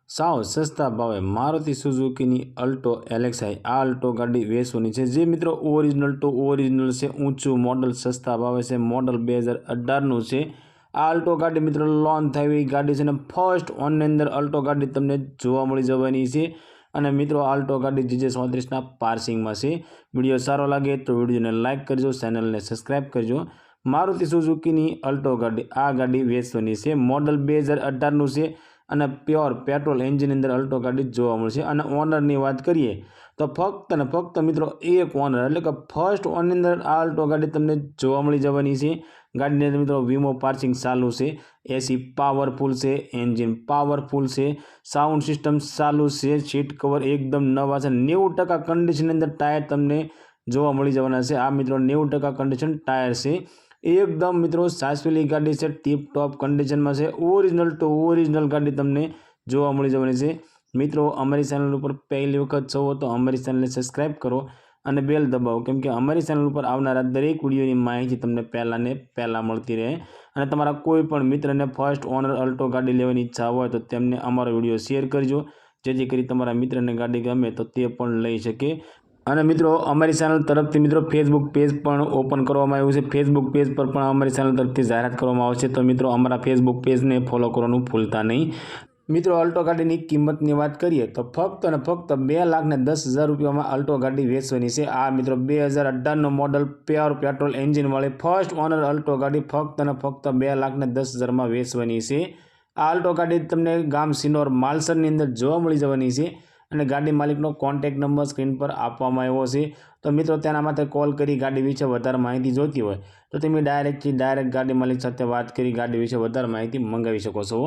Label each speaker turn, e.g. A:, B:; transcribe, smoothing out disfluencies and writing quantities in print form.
A: साव सस्ता भावे Maruti Suzuki Alto LXi आ Alto गाड़ी वेचवानी है। जे मित्रों ओरिजिनल टू ओरिजिनल से ऊँचू मॉडल सस्ता भावे से मॉडल 2018 है। आ अल्टो गाड़ी मित्रों लॉन्च थई गाड़ी है। फर्स्ट ओननी अंदर अल्टो गाड़ी तमने जोवा मळी जवानी है। અને મિત્રો આલ્ટો ગાડી GJ37 પાર્સિંગમાં છે। વિડીયો સારો લાગે તો વિડીયોને લાઇક કરજો, ચેનલને સબસ્ક્રાઇબ કરજો। મારુતિ સુઝુકીની અલ્ટો ગાડી આ ગાડી વેચવાની છે। મોડલ 2018નું છે અને પ્યોર પેટ્રોલ એન્જિન અંદર અલ્ટો ગાડી જોવા મળશે। અને ઓનરની વાત કરીએ તો ફક્ત ને ફક્ત મિત્રો એક ઓનર એટલે કે ફર્સ્ટ ઓનરની અંદર આ અલ્ટો ગાડી તમને જોવા મળી જવાની છે। गाड़ी ने मित्रों वीमो पार्सिंग चालू से, एसी पावरफुल से, एंजीन पावरफुल से, साउंड सिस्टम चालू से, सीट कवर एकदम नवा से, 90% कंडीशन अंदर टायर तमने जोवा मळी जवाना छे। आ मित्रों 90% कंडीशन टायर से एकदम मित्रों सासवेली गाड़ी से टीप टॉप कंडीशन में से ओरिजिनल टू ओरिजिनल गाड़ी तमने जोवा मळी जवानी छे। मित्रों अमरी चैनल पर पहली वखत छो तो अमरी चैनल ने सब्सक्राइब करो અને બેલ દબાવો, કેમ કે અમારી ચેનલ ઉપર આવનારા દરેક વિડીયોની માહિતી તમને પહેલાં ને પહેલાં મળતી રહે। અને તમારા કોઈ પણ મિત્રને ફર્સ્ટ ઓનર અલ્ટો ગાડી લેવાની ઈચ્છા હોય તો તેમને અમારો વિડીયો શેર કરજો, જેથી કરી તમારા મિત્રને ગાડી ગમે તો તે પણ લઈ શકે। અને મિત્રો અમારી ચેનલ તરફથી મિત્રો ફેસબુક પેજ પણ ઓપન કરવામાં આવ્યું છે। ફેસબુક પેજ પર પણ અમારી ચેનલ તરફથી જાહેરાત કરવામાં આવશે, તો મિત્રો અમારા ફેસબુક પેજને ફોલો કરવાનું ભૂલતા નહીં। मित्रों अल्टो गाड़ी की किंमत की बात करिए तो फक्त ने फक्त 2,10,000 रुपया में अल्टो गाड़ी वेचवानी है। आ मित्रों 2018 मॉडल प्योर पेट्रोल एंजीन वाली फर्स्ट ओनर अल्टो गाड़ी फक्त ने फक्त 2,10,000 में वेचवानी है। आ अल्टो गाड़ी तमने गाम सिनोर मालसर अंदर जोवा मळी जवानी है। અને ગાડી માલિકનો કોન્ટેક્ટ નંબર સ્ક્રીન પર આપવામાં આવ્યો છે। તો મિત્રો તેના માટે કોલ કરી ગાડી વિશે વધારે માહિતી જોતી હોય તો તમે ડાયરેક્ટ ગાડી માલિક સાથે વાત કરી ગાડી વિશે વધારે માહિતી મંગાવી શકો છો।